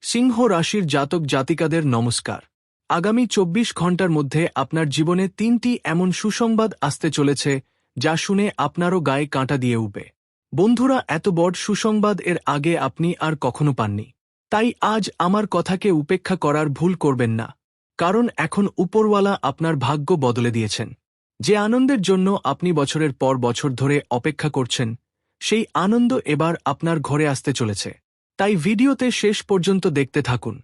সিংহ রাশির জাতক জাতিকাদের নমস্কার। আগামী ২৪ ঘণ্টার মধ্যে আপনার জীবনে ৩টি এমন সুসংবাদ আসতে চলেছে যা শুনে আপনারও গায়ে কাঁটা দিয়ে উঠবে। বন্ধুরা, এত বড় সুসংবাদ এর আগে আপনি আর কখনো পাননি। তাই আজ আমার কথাকে উপেক্ষা করার ভুল করবেন না, কারণ এখন উপরওয়ালা আপনার ভাগ্য বদলে দিয়েছেন। যে আনন্দের জন্য আপনি বছরের পর বছর ধরে অপেক্ষা করছেন, সেই আনন্দ এবার আপনার ঘরে আসতে চলেছে। তাই ভিডিওতে শেষ পর্যন্ত দেখতে থাকুন।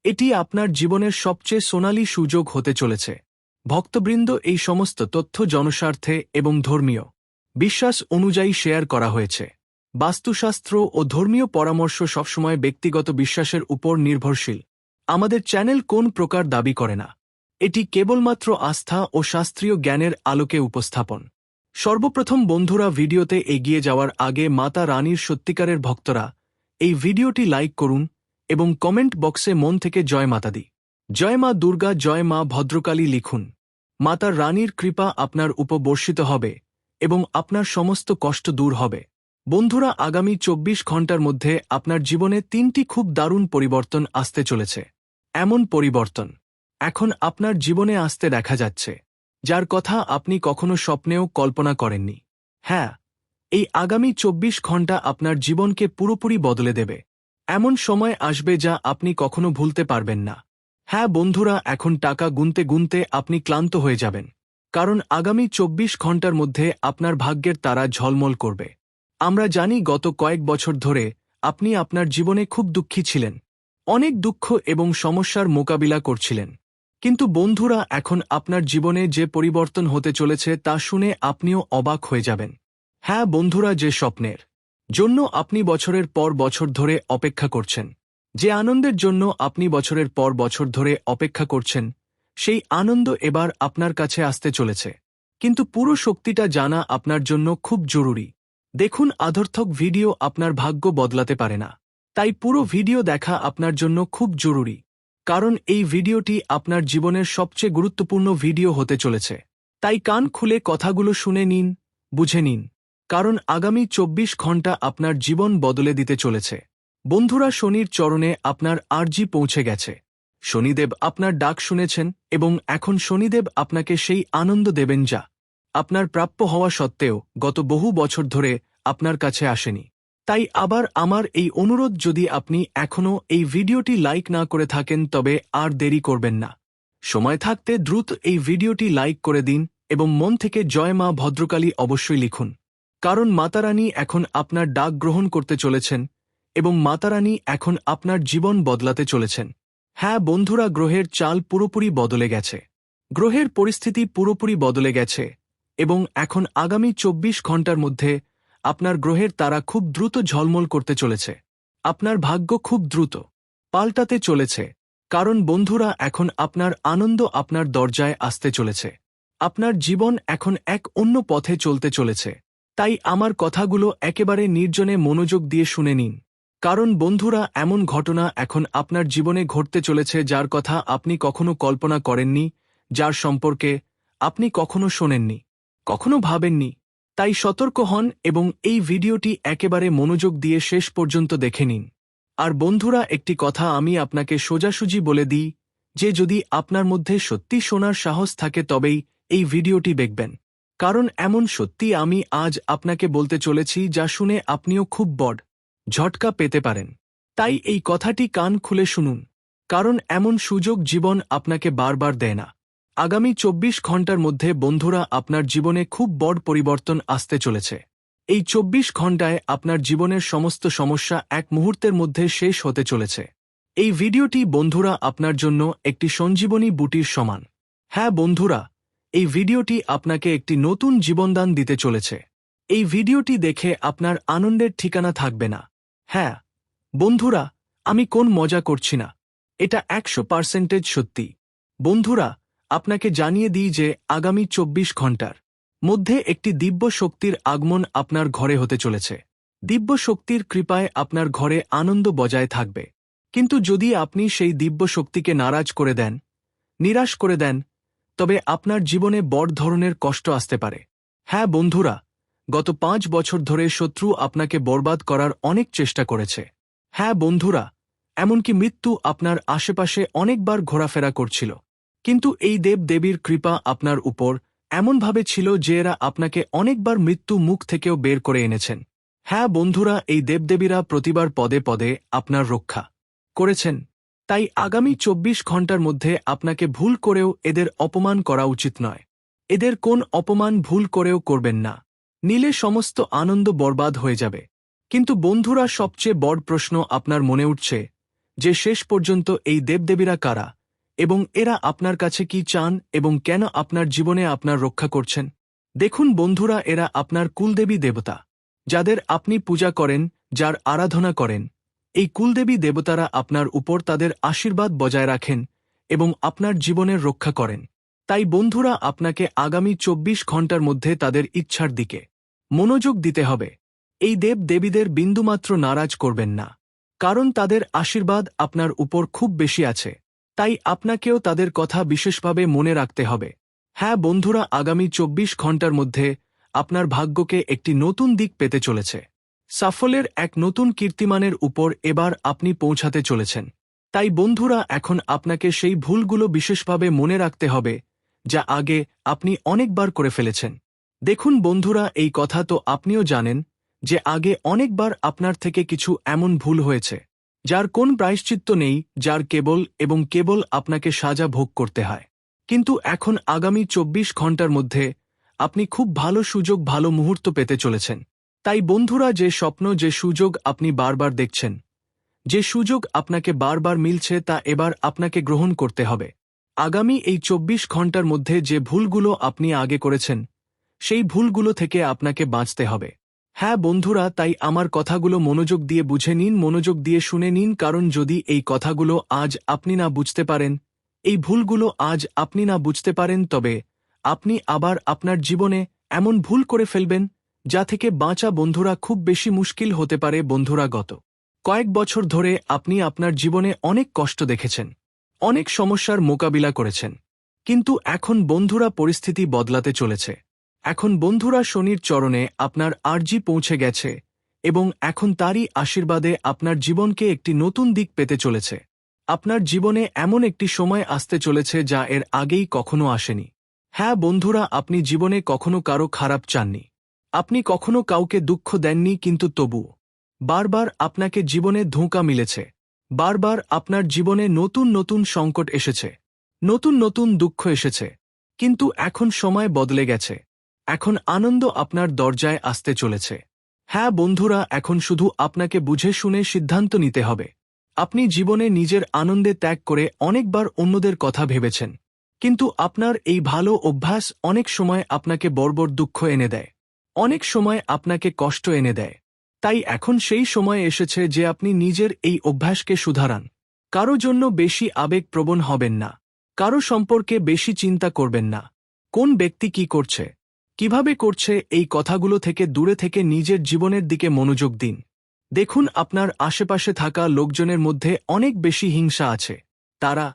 এটি আপনার জীবনের সবচেয়ে সোনালী সুযোগ হতে চলেছে। ভক্তবৃন্দ, এই সমস্ত তথ্য জনস্বার্থে এবং ধর্মীয় বিশ্বাস অনুযায়ী শেয়ার করা হয়েছে। বাস্তুশাস্ত্র ও ধর্মীয় পরামর্শ সবসময় ব্যক্তিগত বিশ্বাসের উপর নির্ভরশীল। আমাদের চ্যানেল কোন প্রকার দাবি করে না। এটি কেবলমাত্র আস্থা ও শাস্ত্রীয় জ্ঞানের আলোকে উপস্থাপন। সর্বপ্রথম বন্ধুরা, ভিডিওতে এগিয়ে যাওয়ার আগে মাতা রানীর সত্যিকারের ভক্তরা এই ভিডিওটি লাইক করুন এবং কমেন্ট বক্সে মন থেকে জয় মাতা দি, জয় মা দুর্গা, জয় মা ভদ্রকালী লিখুন। মাতা রানীর কৃপা আপনার উপর বর্ষিত হবে এবং আপনার সমস্ত কষ্ট দূর হবে। বন্ধুরা, আগামী ২৪ ঘণ্টার মধ্যে আপনার জীবনে ৩টি খুব দারুণ পরিবর্তন আসতে চলেছে। এমন পরিবর্তন এখন আপনার জীবনে আসতে দেখা যাচ্ছে, যার কথা আপনি কখনো স্বপ্নেও কল্পনা করেননি। হ্যাঁ, এই আগামী ২৪ ঘণ্টা আপনার জীবনকে পুরোপুরি বদলে দেবে। এমন সময় আসবে যা আপনি কখনো ভুলতে পারবেন না। হ্যাঁ বন্ধুরা, এখন টাকা গুনতে গুনতে আপনি ক্লান্ত হয়ে যাবেন, কারণ আগামী ২৪ ঘণ্টার মধ্যে আপনার ভাগ্যের তারা ঝলমল করবে। আমরা জানি গত কয়েক বছর ধরে আপনি আপনার জীবনে খুব দুঃখী ছিলেন, অনেক দুঃখ এবং সমস্যার মোকাবিলা করছিলেন। কিন্তু বন্ধুরা, এখন আপনার জীবনে যে পরিবর্তন হতে চলেছে তা শুনে আপনিও অবাক হয়ে যাবেন। হ্যাঁ বন্ধুরা, যে স্বপ্নের জন্য আপনি বছরের পর বছর ধরে অপেক্ষা করছেন, যে আনন্দের জন্য আপনি বছরের পর বছর ধরে অপেক্ষা করছেন, সেই আনন্দ এবার আপনার কাছে আসতে চলেছে। কিন্তু পুরো শক্তিটা জানা আপনার জন্য খুব জরুরি। দেখুন, আদর্থক ভিডিও আপনার ভাগ্য বদলাতে পারে না। তাই পুরো ভিডিও দেখা আপনার জন্য খুব জরুরি, কারণ এই ভিডিওটি আপনার জীবনের সবচেয়ে গুরুত্বপূর্ণ ভিডিও হতে চলেছে। তাই কান খুলে কথাগুলো শুনে নিন, বুঝে নিন, কারণ আগামী ২৪ ঘণ্টা আপনার জীবন বদলে দিতে চলেছে। বন্ধুরা, শনির চরণে আপনার আর্জি পৌঁছে গেছে। শনিদেব আপনার ডাক শুনেছেন এবং এখন শনিদেব আপনাকে সেই আনন্দ দেবেন যা আপনার প্রাপ্য হওয়া সত্ত্বেও গত বহু বছর ধরে আপনার কাছে আসেনি। তাই আবার আমার এই অনুরোধ, যদি আপনি এখনও এই ভিডিওটি লাইক না করে থাকেন তবে আর দেরি করবেন না। সময় থাকতে দ্রুত এই ভিডিওটি লাইক করে দিন এবং মন থেকে জয় মা ভদ্রকালী অবশ্যই লিখুন, কারণ মাতারানী এখন আপনার ডাক গ্রহণ করতে চলেছেন এবং মাতারানী এখন আপনার জীবন বদলাতে চলেছেন। হ্যাঁ বন্ধুরা, গ্রহের চাল পুরোপুরি বদলে গেছে। গ্রহের পরিস্থিতি পুরোপুরি বদলে গেছে এবং এখন আগামী ২৪ ঘণ্টার মধ্যে আপনার গ্রহের তারা খুব দ্রুত ঝলমল করতে চলেছে। আপনার ভাগ্য খুব দ্রুত পাল্টাতে চলেছে, কারণ বন্ধুরা, এখন আপনার আনন্দ আপনার দরজায় আসতে চলেছে। আপনার জীবন এখন এক অন্য পথে চলতে চলেছে। তাই আমার কথাগুলো একেবারে নির্জনে মনোযোগ দিয়ে শুনে নিন, কারণ বন্ধুরা, এমন ঘটনা এখন আপনার জীবনে ঘটতে চলেছে যার কথা আপনি কখনো কল্পনা করেননি, যার সম্পর্কে আপনি কখনো শোনেননি, কখনো ভাবেননি। তাই সতর্ক হন এবং এই ভিডিওটি একেবারে মনোযোগ দিয়ে শেষ পর্যন্ত দেখে নিন। আর বন্ধুরা, একটি কথা আমি আপনাকে সোজাসুজি বলে দিই যে যদি আপনার মধ্যে সত্যি শোনার সাহস থাকে তবেই এই ভিডিওটি দেখবেন, কারণ এমন সত্যি আমি আজ আপনাকে বলতে চলেছি যা শুনে আপনিও খুব বড় ঝটকা পেতে পারেন। তাই এই কথাটি কান খুলে শুনুন, কারণ এমন সুযোগ জীবন আপনাকে বারবার দেয় না। আগামী ২৪ ঘণ্টার মধ্যে বন্ধুরা, আপনার জীবনে খুব বড় পরিবর্তন আসতে চলেছে। এই ২৪ ঘণ্টায় আপনার জীবনের সমস্ত সমস্যা এক মুহূর্তের মধ্যে শেষ হতে চলেছে। এই ভিডিওটি বন্ধুরা আপনার জন্য একটি সঞ্জীবনী বুটির সমান। হ্যাঁ বন্ধুরা, এই ভিডিওটি আপনাকে একটি নতুন জীবনদান দিতে চলেছে। এই ভিডিওটি দেখে আপনার আনন্দের ঠিকানা থাকবে না। হ্যাঁ বন্ধুরা, আমি কোন মজা করছি না, এটা ১০০% সত্যি। বন্ধুরা, আপনাকে জানিয়ে দিই যে আগামী ২৪ ঘণ্টার মধ্যে একটি দিব্য শক্তির আগমন আপনার ঘরে হতে চলেছে। দিব্য শক্তির কৃপায় আপনার ঘরে আনন্দ বজায় থাকবে। কিন্তু যদি আপনি সেই দিব্য শক্তিকে নারাজ করে দেন, নিরাশ করে দেন, তবে আপনার জীবনে বড় ধরনের কষ্ট আসতে পারে। হ্যাঁ বন্ধুরা, গত ৫ বছর ধরে শত্রু আপনাকে বরবাদ করার অনেক চেষ্টা করেছে। হ্যাঁ বন্ধুরা, এমনকি মৃত্যু আপনার আশেপাশে অনেকবার ঘোরাফেরা করছিল। কিন্তু এই দেবদেবীর কৃপা আপনার উপর এমনভাবে ছিল যে এরা আপনাকে অনেকবার মৃত্যু মুখ থেকেও বের করে এনেছেন। হ্যাঁ বন্ধুরা, এই দেবদেবীরা প্রতিবার পদে পদে আপনার রক্ষা করেছেন। তাই আগামী 24 ঘন্টার মধ্যে আপনাকে ভুল করেও এদের অপমান করা উচিত নয়। এদের কোন অপমান ভুল করেও করবেন না, নিলে সমস্ত আনন্দ বরবাদ হয়ে যাবে। কিন্তু বন্ধুরা, সবচেয়ে বড় প্রশ্ন আপনার মনে উঠছে যে শেষ পর্যন্ত এই দেবদেবীরা কারা এবং এরা আপনার কাছে কি চান এবং কেন আপনার জীবনে আপনার রক্ষা করছেন। দেখুন বন্ধুরা, এরা আপনার কুলদেবী দেবতা, যাদের আপনি পূজা করেন, যার আরাধনা করেন। এই কুলদেবী দেবতারা আপনার উপর তাদের আশীর্বাদ বজায় রাখেন এবং আপনার জীবনের রক্ষা করেন। তাই বন্ধুরা, আপনাকে আগামী 24 ঘন্টার মধ্যে তাদের ইচ্ছার দিকে মনোযোগ দিতে হবে। এই দেব দেবীদের বিন্দুমাত্র নারাজ করবেন না, কারণ তাদের আশীর্বাদ আপনার উপর খুব বেশি আছে। তাই আপনাকেও তাদের কথা বিশেষভাবে মনে রাখতে হবে। হ্যাঁ বন্ধুরা, আগামী 24 ঘন্টার মধ্যে আপনার ভাগ্যকে একটি নতুন দিক পেতে চলেছে। সাফল্যের এক নতুন কীর্তিমানের উপর এবার আপনি পৌঁছাতে চলেছেন। তাই বন্ধুরা, এখন আপনাকে সেই ভুলগুলো বিশেষভাবে মনে রাখতে হবে যা আগে আপনি অনেকবার করে ফেলেছেন। দেখুন বন্ধুরা, এই কথা তো আপনিও জানেন যে আগে অনেকবার আপনার থেকে কিছু এমন ভুল হয়েছে যার কোন প্রায়শ্চিত্ত নেই, যার কেবল এবং কেবল আপনাকে সাজা ভোগ করতে হয়। কিন্তু এখন আগামী 24 ঘন্টার মধ্যে আপনি খুব ভালো সুযোগ, ভালো মুহূর্ত পেতে চলেছেন। তাই বন্ধুরা, যে স্বপ্ন, যে সুযোগ আপনি বারবার দেখছেন, যে সুযোগ আপনাকে বারবার মিলছে, তা এবার আপনাকে গ্রহণ করতে হবে। আগামী এই 24 ঘন্টার মধ্যে যে ভুলগুলো আপনি আগে করেছেন, সেই ভুলগুলো থেকে আপনাকে বাঁচতে হবে। হ্যাঁ বন্ধুরা, তাই আমার কথাগুলো মনোযোগ দিয়ে বুঝে নিন, মনোযোগ দিয়ে শুনে নিন, কারণ যদি এই কথাগুলো আজ আপনি না বুঝতে পারেন, এই ভুলগুলো আজ আপনি না বুঝতে পারেন, তবে আপনি আবার আপনার জীবনে এমন ভুল করে ফেলবেন যা থেকে বাঁচা বন্ধুরা খুব বেশি মুশকিল হতে পারে। বন্ধুরা, গত কয়েক বছর ধরে আপনি আপনার জীবনে অনেক কষ্ট দেখেছেন, অনেক সমস্যার মোকাবিলা করেছেন। কিন্তু এখন বন্ধুরা পরিস্থিতি বদলাতে চলেছে। এখন বন্ধুরা শনির চরণে আপনার আর্জি পৌঁছে গেছে এবং এখন তারই আশীর্বাদে আপনার জীবনকে একটি নতুন দিক পেতে চলেছে। আপনার জীবনে এমন একটি সময় আসতে চলেছে যা এর আগেই কখনো আসেনি। হ্যাঁ বন্ধুরা, আপনি জীবনে কখনো কারো খারাপ চাননি, আপনি কখনো কাউকে দুঃখ দেননি, কিন্তু তবুও বারবার আপনাকে জীবনে ধোঁকা মিলেছে। বারবার আপনার জীবনে নতুন নতুন সংকট এসেছে, নতুন নতুন দুঃখ এসেছে। কিন্তু এখন সময় বদলে গেছে, এখন আনন্দ আপনার দরজায় আসতে চলেছে। হ্যাঁ বন্ধুরা, এখন শুধু আপনাকে বুঝে শুনে সিদ্ধান্ত নিতে হবে। আপনি জীবনে নিজের আনন্দে ত্যাগ করে অনেকবার অন্যদের কথা ভেবেছেন, কিন্তু আপনার এই ভালো অভ্যাস অনেক সময় আপনাকে বর্বর দুঃখ এনে দেয়, অনেক সময় আপনাকে কষ্ট এনে দেয়। তাই এখন সেই সময় এসেছে যে আপনি নিজের এই অভ্যাসকে সুধারান। কারো জন্য বেশি আবেগপ্রবণ হবেন না, কারো সম্পর্কে বেশি চিন্তা করবেন না। কোন ব্যক্তি কি করছে, কিভাবে করছে, এই কথাগুলো থেকে দূরে থেকে নিজের জীবনের দিকে মনোযোগ দিন। দেখুন, আপনার আশেপাশে থাকা লোকজনের মধ্যে অনেক বেশি হিংসা আছে। তারা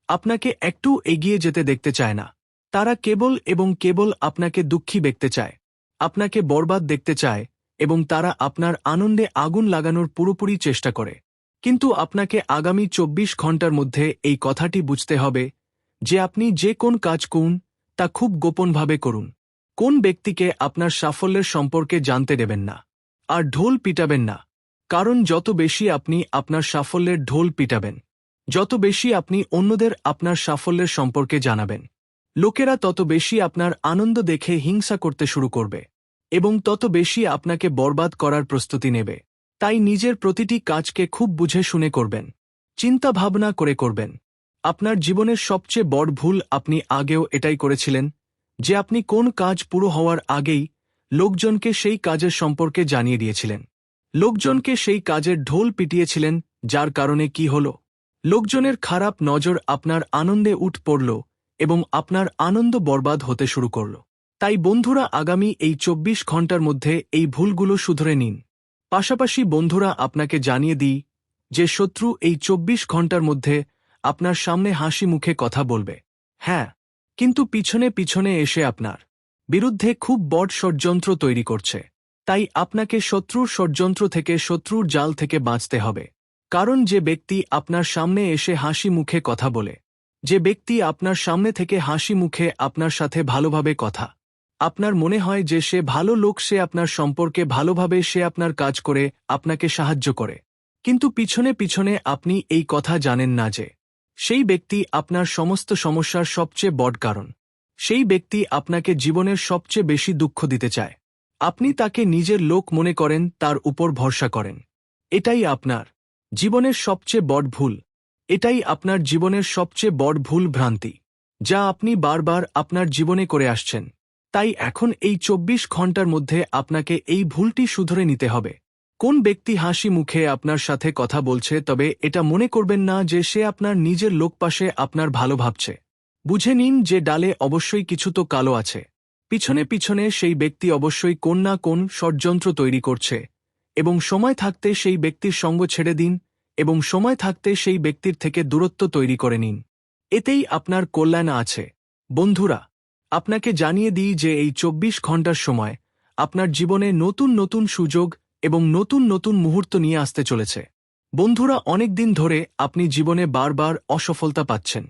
আপনাকে একটু এগিয়ে যেতে দেখতে চায় না। তারা কেবল এবং কেবল আপনাকে দুঃখী দেখতে চায়, আপনাকে বরবাদ দেখতে চায় এবং তারা আপনার আনন্দে আগুন লাগানোর পুরোপুরি চেষ্টা করে। কিন্তু আপনাকে আগামী 24 ঘন্টার মধ্যে এই কথাটি বুঝতে হবে যে আপনি যে কোন কাজ করুন তা খুব গোপনভাবে করুন। কোন ব্যক্তিকে আপনার সাফল্যের সম্পর্কে জানতে দেবেন না, আর ঢোল পিটাবেন না। কারণ যত বেশি আপনি আপনার সাফল্যের ঢোল পিটাবেন, যত বেশি আপনি অন্যদের আপনার সাফল্যের সম্পর্কে জানাবেন, লোকেরা তত বেশি আপনার আনন্দ দেখে হিংসা করতে শুরু করবে এবং তত বেশি আপনাকে বরবাদ করার প্রস্তুতি নেবে। তাই নিজের প্রতিটি কাজকে খুব বুঝে শুনে করবেন, চিন্তা ভাবনা করে করবেন। আপনার জীবনের সবচেয়ে বড় ভুল আপনি আগেও এটাই করেছিলেন যে আপনি কোন কাজ পুরো হওয়ার আগেই লোকজনকে সেই কাজের সম্পর্কে জানিয়ে দিয়েছিলেন, লোকজনকে সেই কাজের ঢোল পিটিয়েছিলেন, যার কারণে কি হল, লোকজনের খারাপ নজর আপনার আনন্দে উঠ পড়ল এবং আপনার আনন্দ বরবাদ হতে শুরু করল। তাই বন্ধুরা, আগামী এই 24 ঘন্টার মধ্যে এই ভুলগুলো শুধরে নিন। পাশাপাশি বন্ধুরা, আপনাকে জানিয়ে দিই যে শত্রু এই 24 ঘন্টার মধ্যে আপনার সামনে হাসি মুখে কথা বলবে, হ্যাঁ, কিন্তু পিছনে পিছনে এসে আপনার বিরুদ্ধে খুব বড় ষড়যন্ত্র তৈরি করছে। তাই আপনাকে শত্রুর ষড়যন্ত্র থেকে, শত্রুর জাল থেকে বাঁচতে হবে। কারণ যে ব্যক্তি আপনার সামনে এসে হাসি মুখে কথা বলে, যে ব্যক্তি আপনার সামনে থেকে হাসি মুখে আপনার সাথে ভালোভাবে কথা, আপনার মনে হয় যে সে ভালো লোক, সে আপনার সম্পর্কে ভালোভাবে, সে আপনার কাজ করে আপনাকে সাহায্য করে, কিন্তু পিছনে পিছনে আপনি এই কথা জানেন না যে সেই ব্যক্তি আপনার সমস্ত সমস্যার সবচেয়ে বড় কারণ। সেই ব্যক্তি আপনাকে জীবনের সবচেয়ে বেশি দুঃখ দিতে চায়। আপনি তাকে নিজের লোক মনে করেন, তার উপর ভরসা করেন। এটাই আপনার জীবনের সবচেয়ে বড় ভুল। এটাই আপনার জীবনের সবচেয়ে বড় ভুল ভ্রান্তি, যা আপনি বারবার আপনার জীবনে করে আসছেন। তাই এখন এই 24 ঘন্টার মধ্যে আপনাকে এই ভুলটি শুধরে নিতে হবে। কোন ব্যক্তি হাসি মুখে আপনার সাথে কথা বলছে, তবে এটা মনে করবেন না যে সে আপনার নিজের লোক, পাশে আপনার ভালো ভাবছে। বুঝে নিন যে ডালে অবশ্যই কিছু তো কালো আছে। পিছনে পিছনে সেই ব্যক্তি অবশ্যই কোন না কোন ষড়যন্ত্র তৈরি করছে, এবং সময় থাকতে সেই ব্যক্তির সঙ্গ ছেড়ে দিন এবং সময় থাকতে সেই ব্যক্তির থেকে দূরত্ব তৈরি করে নিন। এতেই আপনার কল্যাণ আছে। বন্ধুরা, আপনাকে জানিয়ে দিই যে এই 24 ঘন্টার সময় আপনার জীবনে নতুন নতুন সুযোগ এবং নতুন নতুন মুহূর্ত নিয়ে আসতে চলেছে। বন্ধুরা, অনেক দিন ধরে আপনি জীবনে বারবার অসফলতা পাচ্ছেন।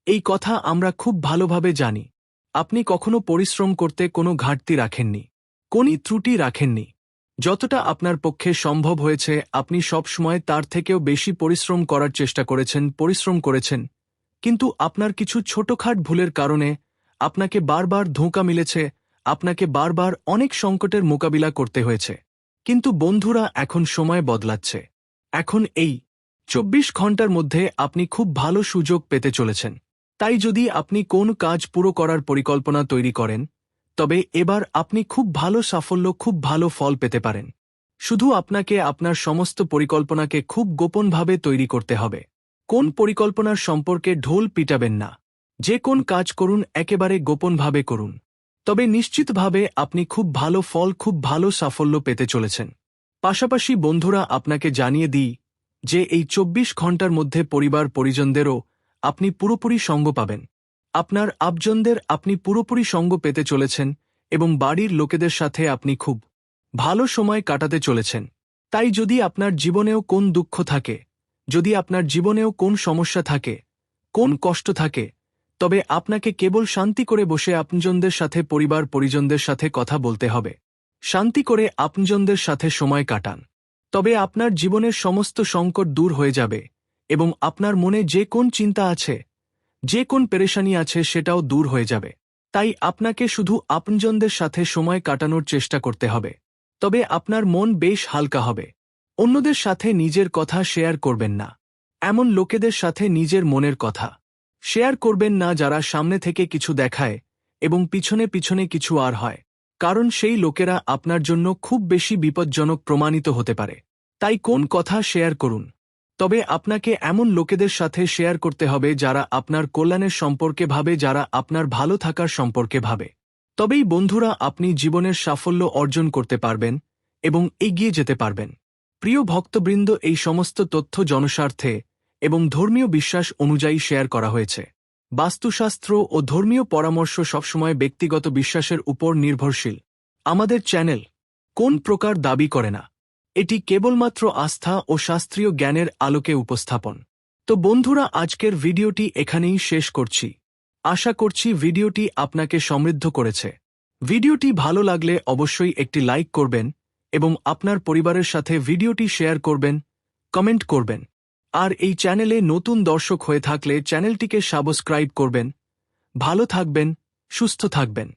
এই কথা আমরা খুব ভালোভাবে জানি। আপনি কখনো পরিশ্রম করতে কোনো ঘাটতি রাখেননি, কোনো ত্রুটি রাখেননি। যতটা আপনার পক্ষে সম্ভব হয়েছে আপনি সবসময় তার থেকেও বেশি পরিশ্রম করার চেষ্টা করেছেন, পরিশ্রম করেছেন, কিন্তু আপনার কিছু ছোটখাট ভুলের কারণে আপনাকে বারবার ধোঁকা মিলেছে, আপনাকে বারবার অনেক সংকটের মোকাবিলা করতে হয়েছে। কিন্তু বন্ধুরা, এখন সময় বদলাচ্ছে। এখন এই 24 ঘন্টার মধ্যে আপনি খুব ভালো সুযোগ পেতে চলেছেন। তাই যদি আপনি কোন কাজ পুরো করার পরিকল্পনা তৈরি করেন, তবে এবার আপনি খুব ভালো সাফল্য, খুব ভালো ফল পেতে পারেন। শুধু আপনাকে আপনার সমস্ত পরিকল্পনাকে খুব গোপনভাবে তৈরি করতে হবে। কোন পরিকল্পনার সম্পর্কে ঢোল পিটাবেন না। যে কোন কাজ করুন একেবারে গোপনভাবে করুন। তবে নিশ্চিতভাবে আপনি খুব ভালো ফল, খুব ভালো সাফল্য পেতে চলেছেন। পাশাপাশি বন্ধুরা, আপনাকে জানিয়ে দিই যে এই 24 ঘন্টার মধ্যে পরিবার পরিজনদেরও আপনি পুরোপুরি সঙ্গ পাবেন। আপনার আপনজনদের আপনি পুরোপুরি সঙ্গ পেতে চলেছেন এবং বাড়ির লোকেদের সাথে আপনি খুব ভালো সময় কাটাতে চলেছেন। তাই যদি আপনার জীবনেও কোন দুঃখ থাকে, যদি আপনার জীবনেও কোন সমস্যা থাকে, কোন কষ্ট থাকে, তবে আপনাকে কেবল শান্তি করে বসে আপনজনদের সাথে, পরিবার পরিজনদের সাথে কথা বলতে হবে। শান্তি করে আপনজনদের সাথে সময় কাটান। তবে আপনার জীবনের সমস্ত সংকট দূর হয়ে যাবে এবং আপনার মনে যে কোন চিন্তা আছে, যে কোন পেরেশানি আছে, সেটাও দূর হয়ে যাবে। তাই আপনাকে শুধু আপনজনদের সাথে সময় কাটানোর চেষ্টা করতে হবে। তবে আপনার মন বেশ হালকা হবে। অন্যদের সাথে নিজের কথা শেয়ার করবেন না। এমন লোকেদের সাথে নিজের মনের কথা শেয়ার করবেন না যারা সামনে থেকে কিছু দেখায় এবং পিছনে পিছনে কিছু আর হয়। কারণ সেই লোকেরা আপনার জন্য খুব বেশি বিপজ্জনক প্রমাণিত হতে পারে। তাই কোন কথা শেয়ার করুন, তবে আপনাকে এমন লোকেদের সাথে শেয়ার করতে হবে যারা আপনার কল্যাণের সম্পর্কে ভাবে, যারা আপনার ভালো থাকার সম্পর্কে ভাবে। তবেই বন্ধুরা, আপনি জীবনের সাফল্য অর্জন করতে পারবেন এবং এগিয়ে যেতে পারবেন। প্রিয় ভক্তবৃন্দ, এই সমস্ত তথ্য জনস্বার্থে এবং ধর্মীয় বিশ্বাস অনুযায়ী শেয়ার করা হয়েছে। বাস্তুশাস্ত্র ও ধর্মীয় পরামর্শ সবসময় ব্যক্তিগত বিশ্বাসের উপর নির্ভরশীল। আমাদের চ্যানেল কোন প্রকার দাবি করে না। এটি কেবলমাত্র আস্থা ও শাস্ত্রীয় জ্ঞানের আলোকে উপস্থাপন। তো বন্ধুরা, আজকের ভিডিওটি এখানেই শেষ করছি। আশা করছি ভিডিওটি আপনাকে সমৃদ্ধ করেছে। ভিডিওটি ভালো লাগলে অবশ্যই একটি লাইক করবেন এবং আপনার পরিবারের সাথে ভিডিওটি শেয়ার করবেন, কমেন্ট করবেন। আর এই চ্যানেলে নতুন দর্শক হয়ে থাকলে চ্যানেলটিকে সাবস্ক্রাইব করবেন। ভালো থাকবেন, সুস্থ থাকবেন।